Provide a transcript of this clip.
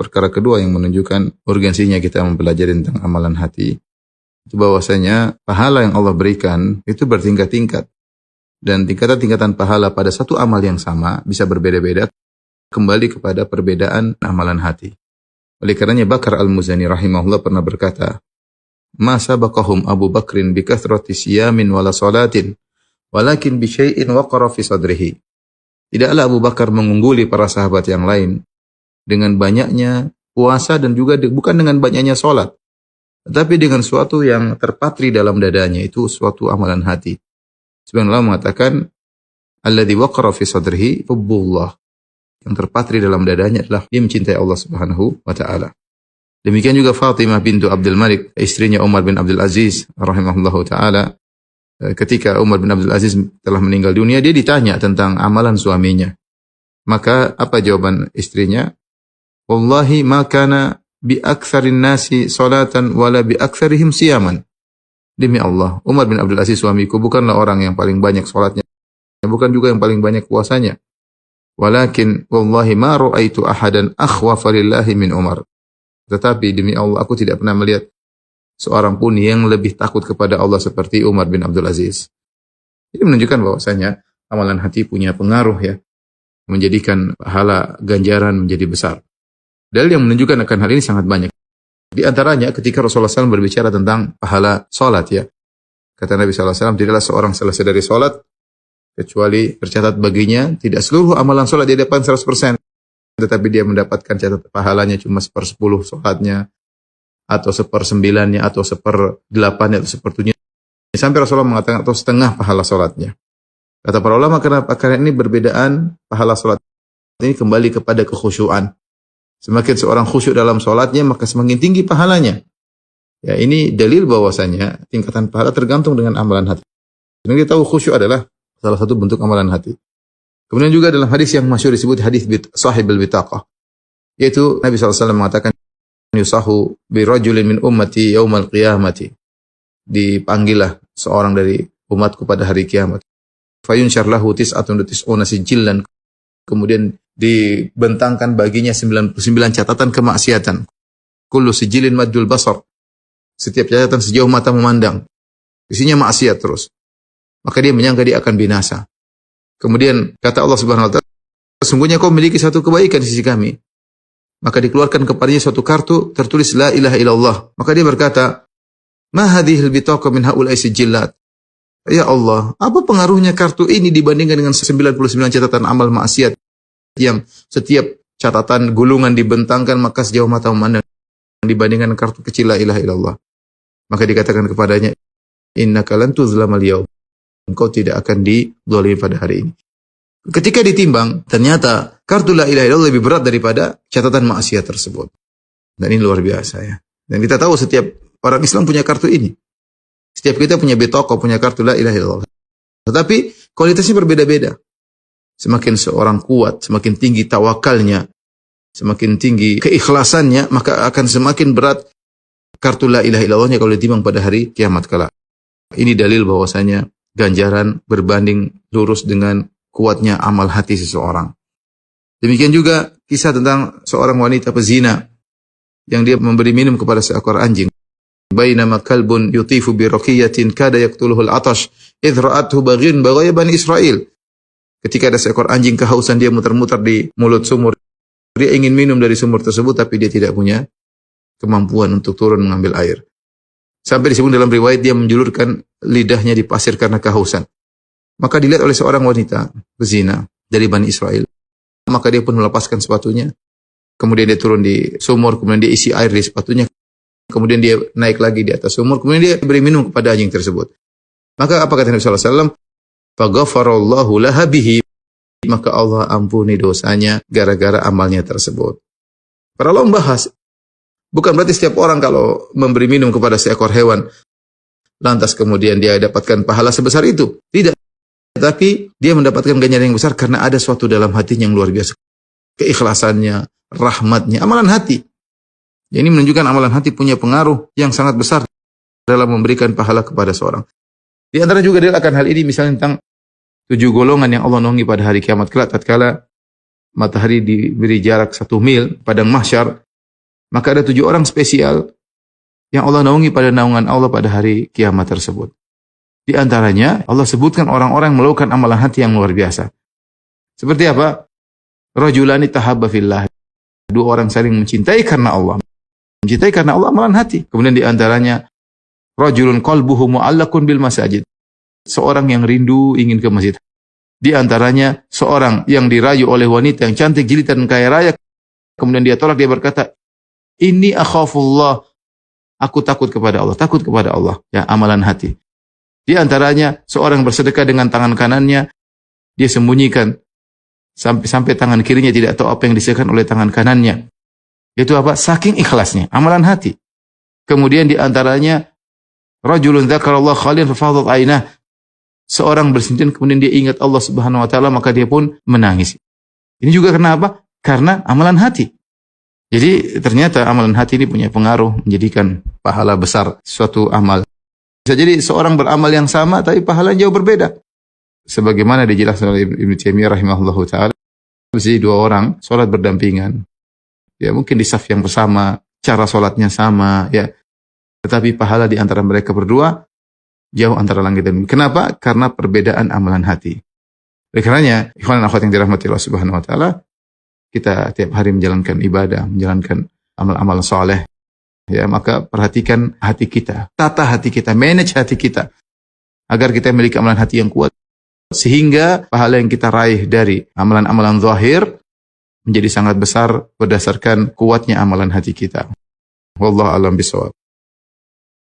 perkara kedua yang menunjukkan urgensinya kita mempelajari tentang amalan hati, itu bahwasanya pahala yang Allah berikan itu bertingkat-tingkat. Dan tingkatan-tingkatan pahala pada satu amal yang sama bisa berbeda-beda kembali kepada perbedaan amalan hati. Oleh karenanya Bakar Al-Muzani rahimahullah pernah berkata, "Ma sabaqahum Abu Bakrin bi kathrati siyamin wala salatin, walakin bi syai'in waqara fi sadrihi." Tidaklah Abu Bakar mengungguli para sahabat yang lain dengan banyaknya puasa dan juga bukan dengan banyaknya salat, tetapi dengan suatu yang terpatri dalam dadanya, itu suatu amalan hati. Sebenarnya Allah mengatakan, "Alladzi waqara fi sadrihi hubbullah." Yang terpatri dalam dadanya adalah dia mencintai Allah Subhanahu wa taala. Demikian juga Fatimah bintu Abdul Malik, istrinya Umar bin Abdul Aziz rahimahullahu taala. Ketika Umar bin Abdul Aziz telah meninggal dunia, dia ditanya tentang amalan suaminya. Maka apa jawaban istrinya? "Wallahi ma kana bi aktsarin nasi salatan wala bi aktsarihim siyaman." Demi Allah, Umar bin Abdul Aziz suamiku bukanlah orang yang paling banyak salatnya, bukan juga yang paling banyak puasanya. Walakin wallahi ma ra'aitu ahadan akhwafa lillahi min Umar. Tetapi demi Allah, aku tidak pernah melihat seorang pun yang lebih takut kepada Allah seperti Umar bin Abdul Aziz. Ini menunjukkan bahwasanya amalan hati punya pengaruh ya, menjadikan pahala ganjaran menjadi besar. Dalil yang menunjukkan akan hal ini sangat banyak. Di antaranya ketika Rasulullah SAW berbicara tentang pahala salat ya. Kata Nabi SAW, tidaklah seorang selesai dari salat kecuali tercatat baginya tidak seluruh amalan salat dia dapat 100%, tetapi dia mendapatkan catatan pahalanya cuma 1/10 salatnya, atau 1/9-nya, atau 1/8-nya, atau 1/7-nya. Sampai Rasulullah mengatakan atau setengah pahala salatnya. Kata para ulama, kenapa? Karena ini berbedaan pahala salat. Ini kembali kepada kekhusyuan. Semakin seorang khusyuk dalam salatnya, maka semakin tinggi pahalanya. Ya, ini dalil bahwasanya tingkatan pahala tergantung dengan amalan hati. Dan kita tahu khusyuk adalah salah satu bentuk amalan hati. Kemudian juga dalam hadis yang masyhur disebut hadis sahibul bitaqah, yaitu Nabi SAW mengatakan, "Yusahu bi rajulin min ummati yaumal qiyamati." Dipanggillah seorang dari umatku pada hari kiamat. Fayunsyar lahu tis'atun tis'una sijillan. Kemudian dibentangkan baginya 99 catatan kemaksiatan. Kullu sijilin maddul basar. Setiap catatan sejauh mata memandang. Isinya maksiat terus. Maka dia menyangka dia akan binasa. Kemudian kata Allah Subhanahu wa taala, "Sesungguhnya kau memiliki satu kebaikan di sisi kami." Maka dikeluarkan kepadanya suatu kartu tertulis la ilaha illallah. Maka dia berkata, "Ma hadhil bitaqa min haula'i sijillat?" Ya Allah, apa pengaruhnya kartu ini dibandingkan dengan 99 catatan amal maksiat yang setiap catatan gulungan dibentangkan maka sejauh mata memandang, dibandingkan kartu kecil la ilaha illallah. Maka dikatakan kepadanya, "Innaka lan tuzlamal yaum." Engkau tidak akan dizalimi pada hari ini. Ketika ditimbang, ternyata kartu la ilaha illallah lebih berat daripada catatan maksiat tersebut. Dan ini luar biasa ya. Dan kita tahu setiap orang Islam punya kartu ini. Setiap kita punya bitaqah, punya kartu la ilaha illallah. Tetapi kualitasnya berbeda-beda. Semakin seorang kuat, semakin tinggi tawakalnya, semakin tinggi keikhlasannya, maka akan semakin berat kartu la ilaha illallahnya kalau ditimbang pada hari kiamat kala. Ini dalil bahwasanya ganjaran berbanding lurus dengan kuatnya amal hati seseorang. Demikian juga kisah tentang seorang wanita pezina yang dia memberi minum kepada seekor anjing. Bainama kalbun yutifu bi raqiyatin kada yaqtuluhu al-atash idh ra'athu baghin baghaya bani Israil. Ketika ada seekor anjing kehausan, dia muter-muter di mulut sumur. Dia ingin minum dari sumur tersebut tapi dia tidak punya kemampuan untuk turun mengambil air. Sampai disebut dalam riwayat dia menjulurkan lidahnya di pasir karena kehausan. Maka dilihat oleh seorang wanita pezina dari Bani Israel. Maka dia pun melepaskan sepatunya. Kemudian dia turun di sumur, kemudian dia isi air di sepatunya. Kemudian dia naik lagi di atas sumur, kemudian dia beri minum kepada anjing tersebut. Maka apa kata Nabi sallallahu alaihi wasallam? Faghafarallahu laha bihi. Maka Allah ampuni dosanya gara-gara amalnya tersebut. Para ulama membahas, bukan berarti setiap orang kalau memberi minum kepada seekor hewan, lantas kemudian dia dapatkan pahala sebesar itu. Tidak. Tetapi dia mendapatkan ganjaran yang besar karena ada suatu dalam hatinya yang luar biasa. Keikhlasannya, rahmatnya, amalan hati. Ini menunjukkan amalan hati punya pengaruh yang sangat besar dalam memberikan pahala kepada seorang. Di antara juga dia akan hal ini misalnya tentang 7 golongan yang Allah naungi pada hari kiamat kelak tatkala matahari diberi jarak 1 mil padang mahsyar. Maka ada 7 orang spesial yang Allah naungi pada naungan Allah pada hari kiamat tersebut. Di antaranya Allah sebutkan orang-orang yang melakukan amalan hati yang luar biasa. Seperti apa? Rajulani tahabba fillah. 2 orang saling mencintai karena Allah. Mencintai karena Allah amalan hati. Kemudian di antaranya rajulun qalbuhu mu'allaqun bil masajid. Seorang yang rindu ingin ke masjid. Di antaranya seorang yang dirayu oleh wanita yang cantik, jilitan dan kaya raya. Kemudian dia tolak, dia berkata, "Inni akhafullah." Aku takut kepada Allah, takut kepada Allah. Ya, amalan hati. Di antaranya seorang bersedekah dengan tangan kanannya, dia sembunyikan sampai tangan kirinya tidak tahu apa yang disedekahkan oleh tangan kanannya. Itu apa? Saking ikhlasnya, amalan hati. Kemudian di antaranya rajulun dzakarallahu khalian fa fadat ainah. Seorang bersintin kemudian dia ingat Allah Subhanahu wa taala maka dia pun menangis. Ini juga kenapa? Karena amalan hati. Jadi ternyata amalan hati ini punya pengaruh menjadikan pahala besar suatu amal. Bisa jadi seorang beramal yang sama tapi pahalanya jauh berbeda. Sebagaimana dijelaskan oleh Ibnu Taimiyah rahimahullahu taala, bisa 2 orang salat berdampingan. Ya mungkin di saf yang bersama, cara salatnya sama, ya. Tetapi pahala di antara mereka berdua jauh antara langit dan bumi. Kenapa? Karena perbedaan amalan hati. Oleh karenanya, ikhwan dan akhwat yang dirahmati Allah Subhanahu wa taala, kita tiap hari menjalankan ibadah, menjalankan amal-amal saleh. Ya, maka perhatikan hati kita, tata hati kita, manage hati kita agar kita memiliki amalan hati yang kuat sehingga pahala yang kita raih dari amalan-amalan zahir menjadi sangat besar berdasarkan kuatnya amalan hati kita. Wallahu a'lam bishawab.